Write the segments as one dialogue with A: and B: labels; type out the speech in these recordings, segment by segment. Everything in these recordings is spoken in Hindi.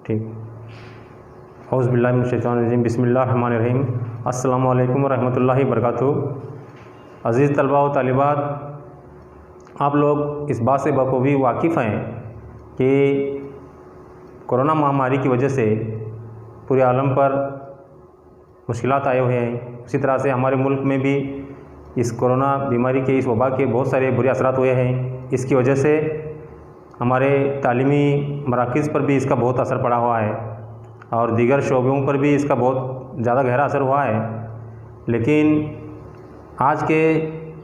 A: ठीक। औज़ुबिल्लाहिमिनश्शैतानिर्रजीम बिस्मिल्लाहिर्रहमानिर्रहीम। अस्सलामु अलैकुम वरहमतुल्लाहि वबरकातुहू। अज़ीज़ तलबा व तालिबात, आप लोग इस बात से बखूबी वाकिफ़ हैं कि कोरोना महामारी की वजह से पूरे आलम पर मुश्किलात आए हुए हैं। उसी तरह से हमारे मुल्क में भी इस कोरोना बीमारी के, इस वबा के बहुत सारे बुरे असरात हुए हैं। इसकी वजह से हमारे तालीमी मराकिज़ पर भी इसका बहुत असर पड़ा हुआ है और दीगर शोबों पर भी इसका बहुत ज़्यादा गहरा असर हुआ है। लेकिन आज के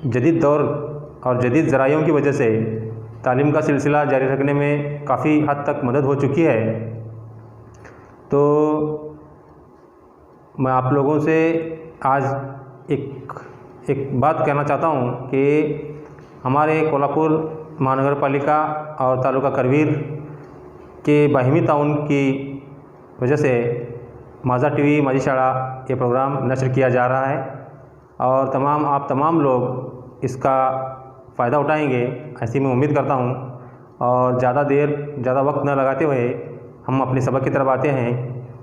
A: जदीद दौर और जदीद ज़राइयों की वजह से तालीम का सिलसिला जारी रखने में काफ़ी हद तक मदद हो चुकी है। तो मैं आप लोगों से आज एक बात कहना चाहता हूँ कि हमारे कोल्हापुर महानगर पालिका और तालुका करवीर के बाहिमी ताउन की वजह से माझा टीवी माझी शाळा ये प्रोग्राम नश्र किया जा रहा है और आप तमाम लोग इसका फ़ायदा उठाएंगे ऐसी मैं उम्मीद करता हूँ। और ज़्यादा वक्त न लगाते हुए हम अपने सबक की तरफ आते हैं।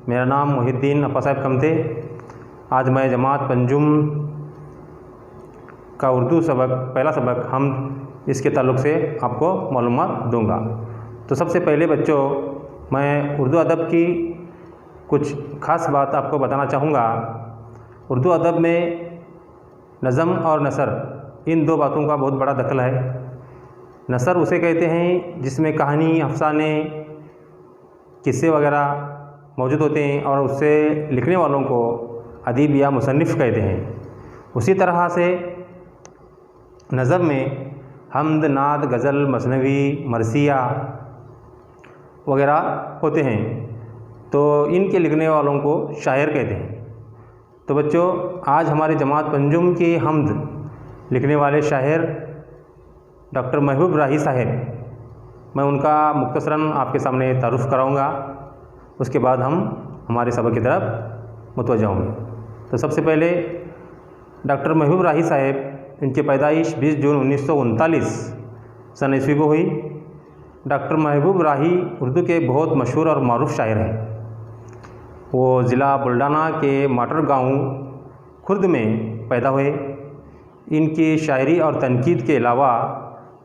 A: मेरा नाम मोहिद्दीन अप्पा साहब कमते। आज मैं जमात पंजुम का उर्दू सबक, पहला सबक हम इसके ताल्लुक़ से आपको मालूमात दूंगा। तो सबसे पहले बच्चों, मैं उर्दू अदब की कुछ ख़ास बात आपको बताना चाहूँगा। उर्दू अदब में नज़म और नसर, इन दो बातों का बहुत बड़ा दखल है। नसर उसे कहते हैं जिसमें कहानी, अफसाने, किस्से वगैरह मौजूद होते हैं और उससे लिखने वालों को अदीब या मुसन्निफ़ कहते हैं। उसी तरह से नज़म में हम्द, नात, गज़ल, मसनवी, मरसिया वगैरह होते हैं, तो इनके लिखने वालों को शायर कहते हैं। तो बच्चों, आज हमारे जमात पंजुम के हम्द लिखने वाले शायर डॉक्टर महबूब राही साहब, मैं उनका मुख्तसरन आपके सामने तारुफ़ कराऊंगा। उसके बाद हम हमारे सबक की तरफ मुतवज्जा होंगे। तो सबसे पहले डॉक्टर महबूब राही साहब, इनकी पैदाइश 20 जून 1939 सन ईस्वी को हुई। डॉक्टर महबूब राही उर्दू के बहुत मशहूर और मारूफ शायर हैं। वो ज़िला बुल्डाना के माटर गाँव खुर्द में पैदा हुए। इनकी शायरी और तनकीद के अलावा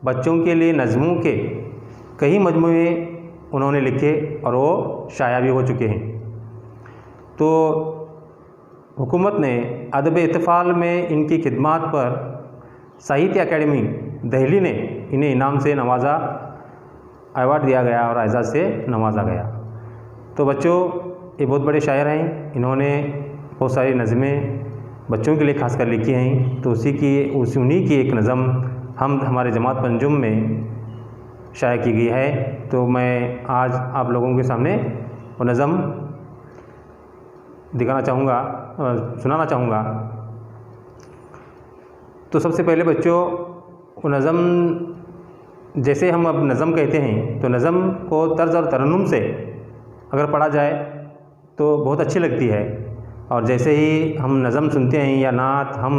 A: बच्चों के लिए नज़मों के कई मजमूए उन्होंने लिखे और वो शाया भी हो चुके हैं। तो हुकूमत ने अदब इत्फ़ाल में इनकी खिदमात पर साहित्य अकेडमी दिल्ली ने इन्हें इनाम से नवाजा, अवार्ड दिया गया और एजाज़ से नवाजा गया। तो बच्चों, ये बहुत बड़े शायर हैं। इन्होंने बहुत सारी नज़में बच्चों के लिए खास कर लिखी हैं। तो उन्हीं की एक नज़म हम हमारे जमात पंजुम में शाया की गई है। तो मैं आज आप लोगों के सामने वो नज़म सुनाना चाहूँगा। तो सबसे पहले बच्चों, वो नज़म, जैसे हम अब नज़म कहते हैं, तो नज़म को तर्ज और तरन्नुम से अगर पढ़ा जाए तो बहुत अच्छी लगती है। और जैसे ही हम नज़म सुनते हैं या नात, हम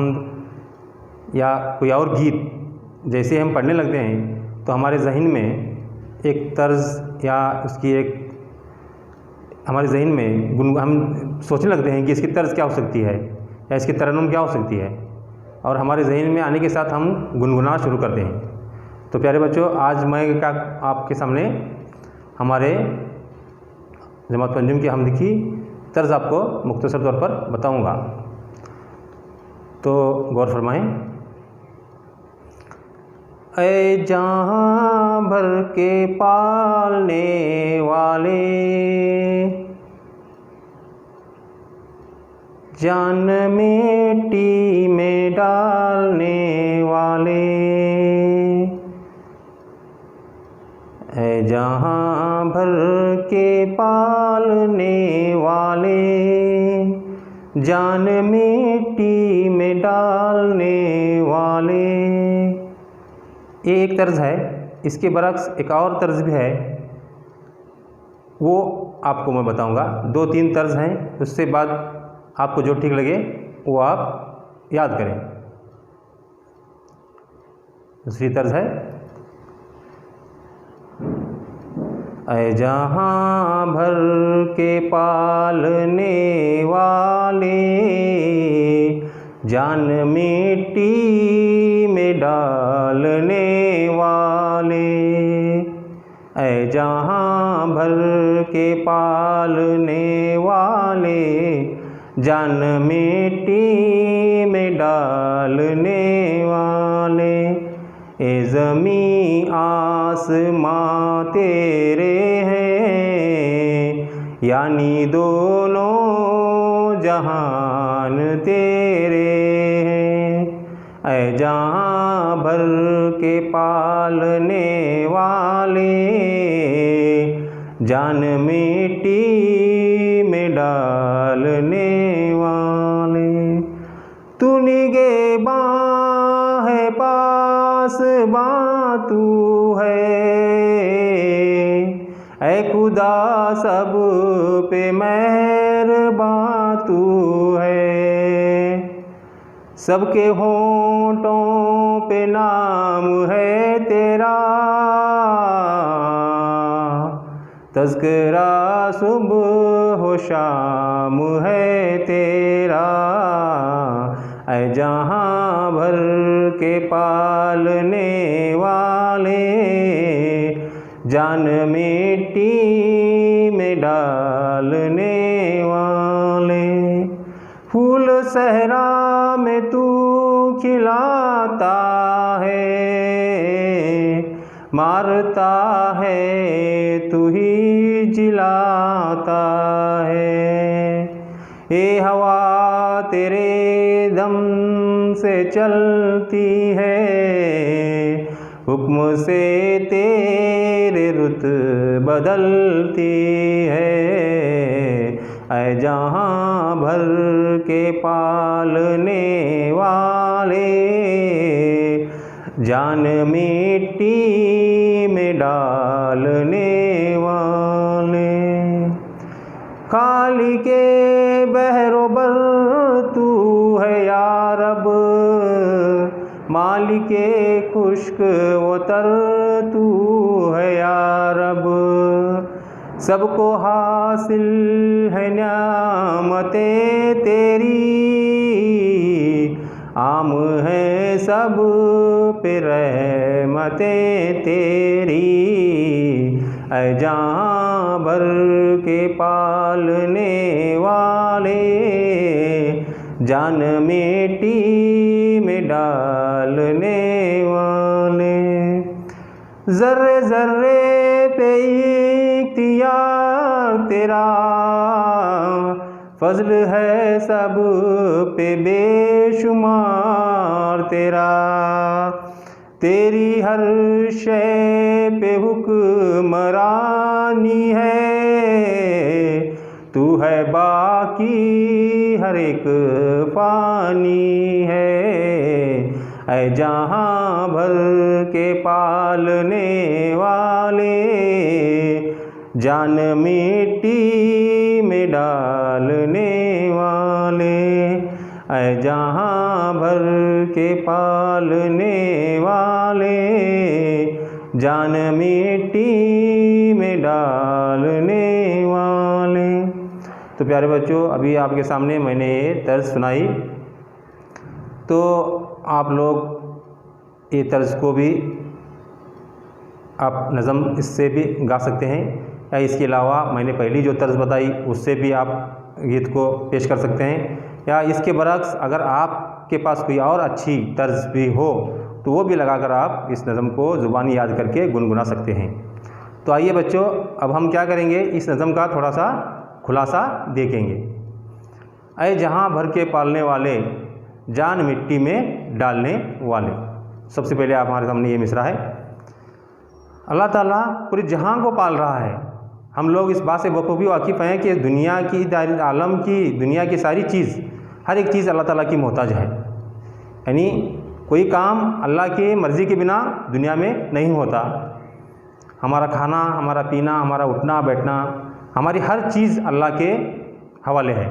A: या कोई और गीत जैसे हम पढ़ने लगते हैं तो हमारे जहन में एक तर्ज या उसकी एक हमारे जहन में हम सोचने लगते हैं कि इसकी तर्ज क्या हो सकती है या इसकी तरन्नुम क्या हो सकती है, और हमारे जहन में आने के साथ हम गुनगुनाना शुरू करते हैं। तो प्यारे बच्चों, आज मैं आपके सामने हमारे जमात पंजुम की हमद की तर्ज आपको मुख्तसर तौर पर बताऊंगा। तो गौर फरमाएं। ऐ जहां भर के पालने वाले, जान मिट्टी में डालने वाले, ऐ जहां भर के पालने वाले, जान मिट्टी में डालने वाले। ये एक तर्ज है। इसके बरक्स एक और तर्ज भी है, वो आपको मैं बताऊंगा। 2-3 तर्ज हैं, उससे बाद आपको जो ठीक लगे वो आप याद करें। दूसरी तर्ज है, ऐ जहाँ भर के पालने वाले, जान मिट्टी में डालने वाले। ऐ जहाँ भर के पालने वाले, जान मिट्टी में डालने वाले। ए ज़मीं आसमां तेरे हैं, यानी दोनों जहान तेरे हैं। ऐ जहाँ भर के पालने वाले, जान मिट्टी में डालने वाले। तू निगहबान है, पास बां तू है, ऐ खुदा सब पे मेहरबां तू है। सबके होंठों पे नाम है तेरा, तज़किरा सुबह हो शाम है तेरा। ऐ जहाँ भर के पालने वाले, जान मिट्टी में डालने वाले। फूल सहरा में तू खिलाता है, मारता है तू ही जिलाता है। ये हवा तेरे दम से चलती है, हुक्म से तेरे रुत बदलती है। ऐ जहाँ भर के पालने वाले, जान मिट्टी में डालने वाले। खाली के बहरोबर तू है या रब, मालिके खुश्क वतर तू है या रब। सबको हासिल है न्यामतें तेरी, आम है सब पे रहमतें तेरी। ऐ जहाँ भर के पालने वाले, जान मिट्टी में डालने वाले। ज़र्रे ज़र्रे पे इख्तियार तेरा, फज़ल है सब पे बेशुमार तेरा। तेरी हर शय पे हुक्मरानी है, तू है बाकी हर एक फ़ानी है। ऐ जहाँ भर के पालने वाले, जान मिट्टी में डालने वाले। ऐ जहाँ भर के पालने वाले, जान मिट्टी में डालने वाले। तो प्यारे बच्चों, अभी आपके सामने मैंने ये तर्ज सुनाई, तो आप लोग ये तर्ज को भी आप नज़म इससे भी गा सकते हैं, या इसके अलावा मैंने पहली जो तर्ज बताई उससे भी आप गीत को पेश कर सकते हैं, या इसके बरक्स अगर आपके पास कोई और अच्छी तर्ज भी हो तो वो भी लगाकर आप इस नज़म को ज़ुबानी याद करके गुनगुना सकते हैं। तो आइए बच्चों, अब हम क्या करेंगे, इस नज़म का थोड़ा सा खुलासा देखेंगे। ऐ जहाँ भर के पालने वाले, जान मिट्टी में डालने वाले। सबसे पहले आप हमारे सामने ये मिसरा है। अल्लाह ताला पूरे जहां को पाल रहा है। हम लोग इस बात से बखूबी वाकिफ़ हैं कि दुनिया की, आलम की, दुनिया की सारी चीज़, हर एक चीज़ अल्लाह ताला की मोहताज है। यानी कोई काम अल्लाह की मर्ज़ी के बिना दुनिया में नहीं होता। हमारा खाना, हमारा पीना, हमारा उठना बैठना, हमारी हर चीज़ अल्लाह के हवाले है।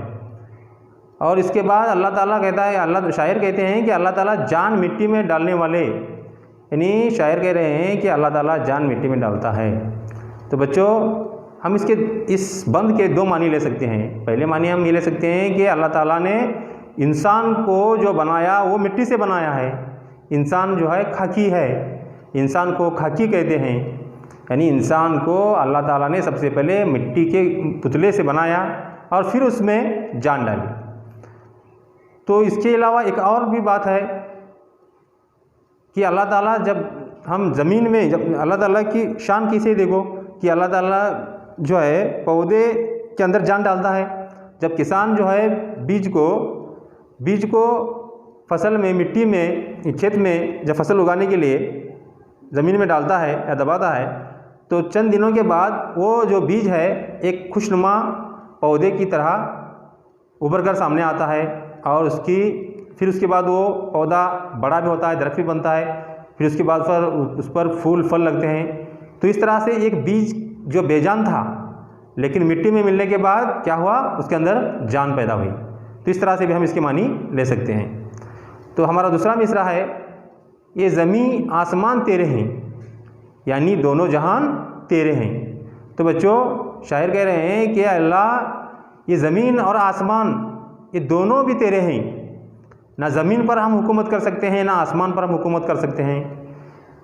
A: और इसके बाद अल्लाह ताला कहता है, अल्लाह शायर कहते हैं कि अल्लाह ताला जान मिट्टी में डालने वाले, यानी शायर कह रहे हैं कि अल्लाह ताला जान मिट्टी में डालता है। तो बच्चों हम इस बंद के दो मानी ले सकते हैं। पहले मानी हम ये ले सकते हैं कि अल्लाह ताला ने इंसान को जो बनाया वो मिट्टी से बनाया है। इंसान जो है खाकी है, इंसान को खाकी कहते हैं, यानी इंसान को अल्लाह ताला ने सबसे पहले मिट्टी के पुतले से बनाया और फिर उसमें जान डाली। तो इसके अलावा एक और भी बात है कि अल्लाह ताला जब हम ज़मीन में, जब अल्लाह ताला की शान किसे देखो कि अल्लाह ताला जो है पौधे के अंदर जान डालता है। जब किसान जो है बीज को फसल में, मिट्टी में, खेत में जब फसल उगाने के लिए ज़मीन में डालता है या दबाता है, तो चंद दिनों के बाद वो जो बीज है एक खुशनुमा पौधे की तरह उभर कर सामने आता है और फिर उसके बाद वो पौधा बड़ा भी होता है, दरख्त भी बनता है, फिर उसके बाद उस पर फूल फल लगते हैं। तो इस तरह से एक बीज जो बेजान था लेकिन मिट्टी में मिलने के बाद क्या हुआ, उसके अंदर जान पैदा हुई। तो इस तरह से भी हम इसकी मानी ले सकते हैं। तो हमारा दूसरा मिसरा है, ये ज़मीन आसमान तेरे हैं, यानी दोनों जहान तेरे हैं। तो बच्चों शायर कह रहे हैं कि अल्लाह ये ज़मीन और आसमान ये दोनों भी तेरे हैं। ना ज़मीन पर हम हुकूमत कर सकते हैं, ना आसमान पर हम हुकूमत कर सकते हैं।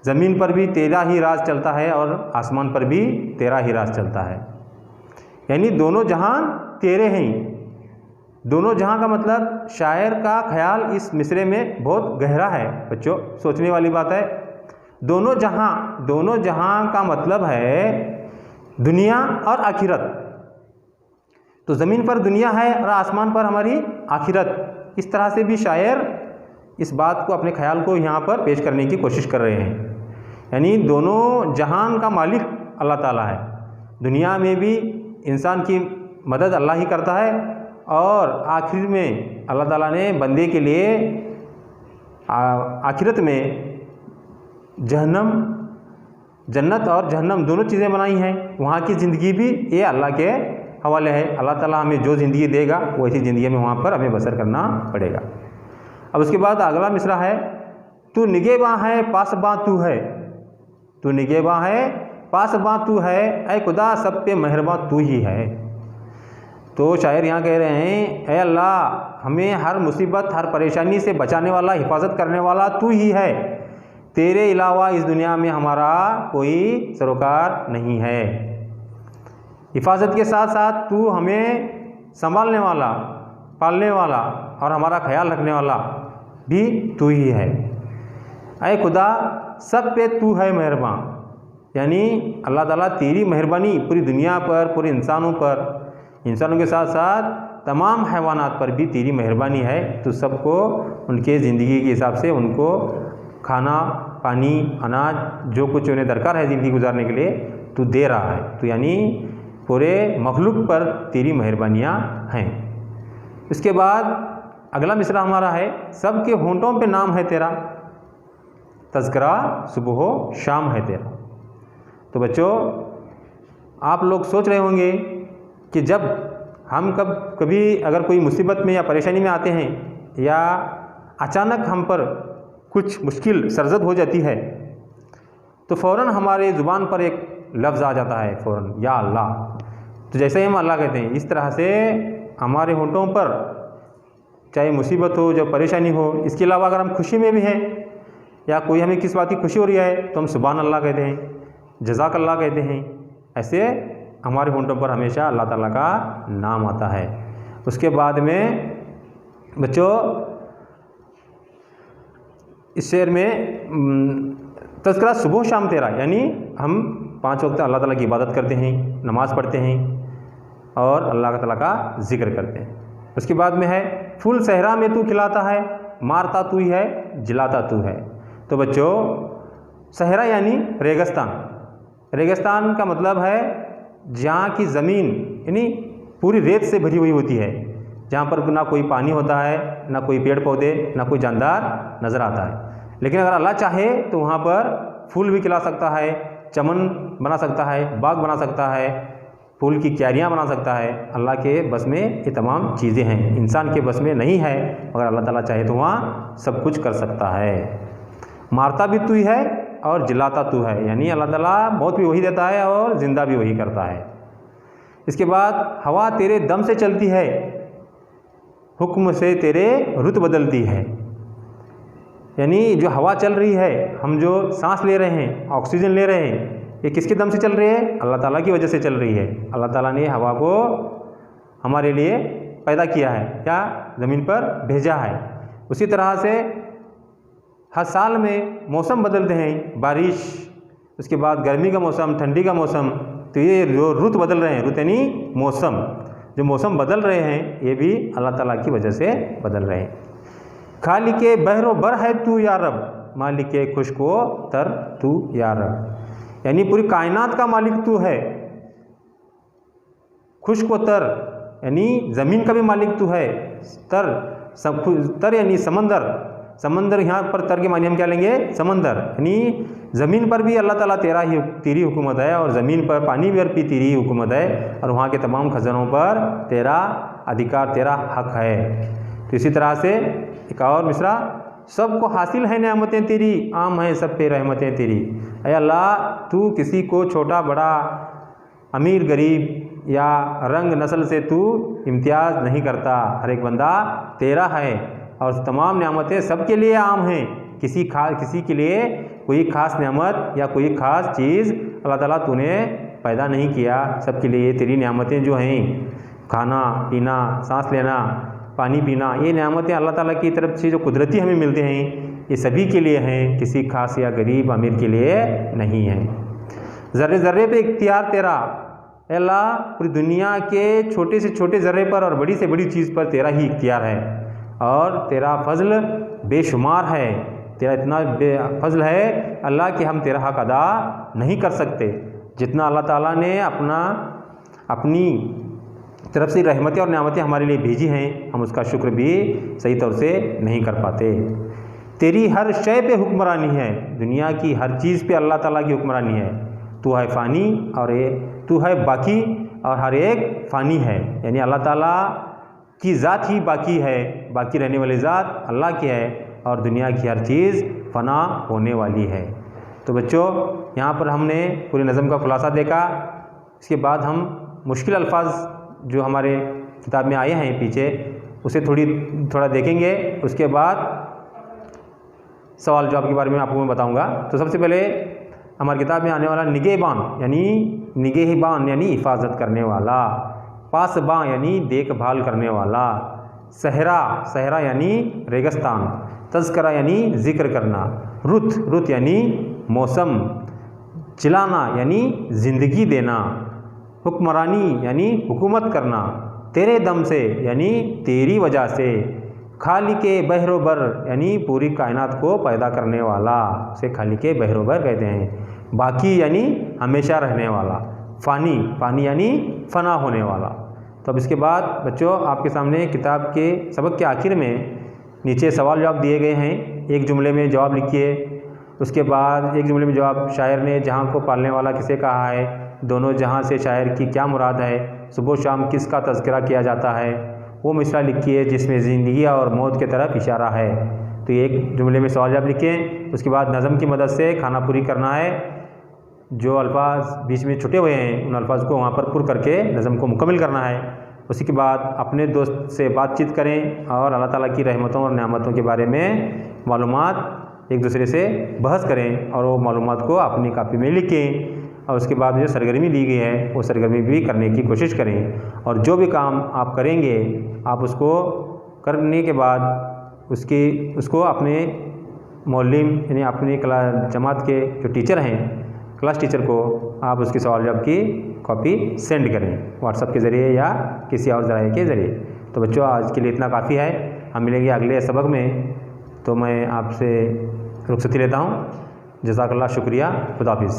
A: ज़मीन पर भी तेरा ही राज चलता है और आसमान पर भी तेरा ही राज चलता है, यानी दोनों जहान तेरे हैं। दोनों जहां का मतलब शायर का ख्याल इस मिसरे में बहुत गहरा है बच्चों, सोचने वाली बात है। दोनों जहां का मतलब है दुनिया और आखिरत। तो ज़मीन पर दुनिया है और आसमान पर हमारी आखिरत। इस तरह से भी शायर इस बात को, अपने ख्याल को यहाँ पर पेश करने की कोशिश कर रहे हैं। यानी दोनों जहान का मालिक अल्लाह ताला है। दुनिया में भी इंसान की मदद अल्लाह ही करता है और आखिर में अल्लाह ताला ने बंदे के लिए आखिरत में जन्नत और जहन्नम दोनों चीज़ें बनाई हैं। वहाँ की ज़िंदगी भी ये अल्लाह के हवाले है। अल्लाह ताला हमें जो ज़िंदगी देगा वैसी ज़िंदगी में वहाँ पर हमें बसर करना पड़ेगा। अब उसके बाद अगला मिसरा है, तू निगहबां है पासबां तू है, तू निगहबां है पासबां तू है, ऐ खुदा सब पे मेहरबां तू ही है। तो शायर यहाँ कह रहे हैं, ऐ अल्लाह हमें हर मुसीबत, हर परेशानी से बचाने वाला, हिफाजत करने वाला तू ही है। तेरे अलावा इस दुनिया में हमारा कोई सरोकार नहीं है। हिफाजत के साथ साथ तू हमें संभालने वाला, पालने वाला और हमारा ख्याल रखने वाला भी तू ही है। ऐ खुदा सब पे तू है मेहरबान, यानी अल्लाह ताला तेरी मेहरबानी पूरी दुनिया पर, पूरे इंसानों पर, इंसानों के साथ साथ तमाम हैवानात पर भी तेरी मेहरबानी है। तो सबको उनके ज़िंदगी के हिसाब से उनको खाना, पानी, अनाज, जो कुछ उन्हें दरकार है ज़िंदगी गुजारने के लिए तू दे रहा है। तो यानी पूरे मखलूक पर तेरी मेहरबानियाँ हैं। इसके बाद अगला मिसरा हमारा है, सबके होंठों पे नाम है तेरा, तज़किरा सुबह शाम है तेरा। तो बच्चों आप लोग सोच रहे होंगे कि जब हम कभी अगर कोई मुसीबत में या परेशानी में आते हैं या अचानक हम पर कुछ मुश्किल सरजद हो जाती है तो फ़ौरन हमारे ज़ुबान पर एक लफ्ज़ आ जाता है, फ़ौरन या अल्लाह। तो जैसे ही हम अल्लाह कहते हैं, इस तरह से हमारे होंठों पर चाहे मुसीबत हो, जब परेशानी हो, इसके अलावा अगर हम खुशी में भी हैं या कोई हमें किस बात की खुशी हो रही है तो हम सुभान अल्लाह कहते हैं, जज़ाक अल्लाह कहते हैं। ऐसे हमारे होंठों पर हमेशा अल्लाह ताला का नाम आता है। उसके बाद में बच्चों इस शेर में तज़किरा सुबह शाम तेरा, यानी हम 5 वक्त अल्लाह ताला की इबादत करते हैं, नमाज़ पढ़ते हैं और अल्लाह ताला का ज़िक्र करते हैं। उसके बाद में है, फूल सहरा में तू खिलाता है, मारता तू ही है, जिलाता तू है। तो बच्चों सहरा यानी रेगिस्तान। रेगिस्तान का मतलब है जहाँ की ज़मीन यानी पूरी रेत से भरी हुई होती है, जहाँ पर ना कोई पानी होता है, ना कोई पेड़ पौधे, ना कोई जानदार नज़र आता है। लेकिन अगर अल्लाह चाहे तो वहाँ पर फूल भी खिला सकता है, चमन बना सकता है, बाग बना सकता है, फूल की क्यारियाँ बना सकता है। अल्लाह के बस में ये तमाम चीज़ें हैं, इंसान के बस में नहीं है, मगर अल्लाह ताला चाहे तो वहाँ सब कुछ कर सकता है। मारता भी तू ही है और जिलाता तू है, यानी अल्लाह ताला मौत भी वही देता है और ज़िंदा भी वही करता है। इसके बाद हवा तेरे दम से चलती है, हुक्म से तेरे रुत बदलती है। यानी जो हवा चल रही है, हम जो सांस ले रहे हैं, ऑक्सीजन ले रहे हैं, ये किसके दम से चल रही है? अल्लाह ताला की वजह से चल रही है। अल्लाह ताला ने हवा को हमारे लिए पैदा किया है, क्या ज़मीन पर भेजा है। उसी तरह से हर साल में मौसम बदलते हैं, बारिश, उसके बाद गर्मी का मौसम, ठंडी का मौसम, तो ये रुत बदल रहे हैं। रुत यानी मौसम, जो मौसम बदल रहे हैं ये भी अल्लाह ताला की वजह से बदल रहे हैं। खालिके बहरो बर है तू या रब, मालिके खुशको तर तू या रब, यानी पूरी कायनात का मालिक तू है। खुशको तर यानी ज़मीन का भी मालिक तू है। तर यानी समंदर, समंदर यहाँ पर तर के मानी हम क्या लेंगे? समंदर, यानी ज़मीन पर भी अल्लाह ताला तेरी हुकूमत है, और ज़मीन पर पानी पर भी तेरी हुकूमत है, और वहाँ के तमाम खजानों पर तेरा अधिकार, तेरा हक है। तो इसी तरह से एक और मिसरा, सबको हासिल है नेमतें तेरी, आम है सब पे रहमतें तेरी। ऐ अल्लाह, तू किसी को छोटा बड़ा, अमीर गरीब या रंग नस्ल से तू इम्तियाज़ नहीं करता, हर एक बंदा तेरा है, और तमाम नेमतें सबके लिए आम हैं। किसी के लिए कोई ख़ास नेमत या कोई ख़ास चीज़ अल्लाह ताला तूने पैदा नहीं किया, सबके लिए तेरी नेमतें जो हैं, खाना पीना, सांस लेना, पानी पीना, ये नेमतें अल्लाह ताला की तरफ से जो कुदरती हमें मिलते हैं, ये सभी के लिए हैं, किसी खास या गरीब अमीर के लिए नहीं है। ज़र्रे ज़र्रे पे इख्तियार तेरा, अल्लाह पूरी दुनिया के छोटे से छोटे ज़र्रे पर और बड़ी से बड़ी चीज़ पर तेरा ही इख्तियार है, और तेरा फ़ज़ल बेशुमार है। तेरा इतना फज़ल है अल्लाह कि हम तेरा हक़ अदा नहीं कर सकते। जितना अल्लाह ताला ने अपनी तरफ से रहमतें और नेमतें हमारे लिए भेजी हैं, हम उसका शुक्र भी सही तौर से नहीं कर पाते। तेरी हर शय पे हुक्मरानी है, दुनिया की हर चीज़ पे अल्लाह ताला की हुक्मरानी है। तू है फ़ानी और तू है बाकी, और हर एक फ़ानी है, यानी अल्लाह ताला की ज़ात ही बाकी है, बाकी रहने वाली ज़ात अल्लाह की है, और दुनिया की हर चीज़ फ़ना होने वाली है। तो बच्चों, यहाँ पर हमने पूरी नज़म का खुलासा देखा। इसके बाद हम मुश्किल अल्फाज जो हमारे किताब में आए हैं पीछे, उसे थोड़ा देखेंगे। उसके बाद सवाल जवाब के बारे में आपको मैं बताऊँगा। तो सबसे पहले हमारी किताब में आने वाला निगहबान, यानी निगहबान यानी हिफाजत करने वाला, पासबां यानी देखभाल करने वाला, सहरा, सहरा यानी रेगिस्तान, तज़किरा यानी ज़िक्र करना, रुत यानी मौसम, चिलाना यानी ज़िंदगी देना, हुक्मरानी यानी हुकूमत करना, तेरे दम से यानी तेरी वजह से, खालिके बहरोबर यानी पूरी कायनात को पैदा करने वाला, उसे खालिके बहरोबर कहते हैं, बाकी यानी हमेशा रहने वाला, फ़ानी, फ़ानी यानी फ़ना होने वाला। तो अब इसके बाद बच्चों, आपके सामने किताब के सबक के आखिर में नीचे सवाल जवाब दिए गए हैं। एक जुमले में जवाब लिखिए, उसके बाद एक जुमले में जवाब, शायर ने जहाँ को पालने वाला किसे कहा है, दोनों जहाँ से शायर की क्या मुराद है, सुबह शाम किसका तज़किरा किया जाता है, वो मिसरा लिखिए जिसमें ज़िंदगी और मौत की तरफ इशारा है। तो एक जुमले में सवाल जवाब लिखें। उसके बाद नज़म की मदद से खाना पूरी करना है, जो अल्फाज बीच में छुटे हुए हैं उन अल्फाज को वहाँ पर पुर करके नज़म को मुकम्मल करना है। उसी के बाद अपने दोस्त से बातचीत करें और अल्लाह ताला की रहमतों और नेमतों के बारे में मालूमात एक दूसरे से बहस करें, और वो मालूमात को अपनी कापी में लिखें, और उसके बाद जो सरगर्मी ली गई है वो सरगर्मी भी करने की कोशिश करें। और जो भी काम आप करेंगे, आप उसको करने के बाद उसको अपने मौलिम यानी अपने जमात के जो टीचर हैं, क्लास टीचर को आप उसके सवाल जवाब की कॉपी सेंड करें व्हाट्सएप के ज़रिए या किसी और ज़राए के ज़रिए। तो बच्चों, आज के लिए इतना काफ़ी है। हम मिलेंगे अगले सबक में। तो मैं आपसे रुखसती लेता हूँ। जज़ाकल्लाह, शुक्रिया, खुदा हाफिज़।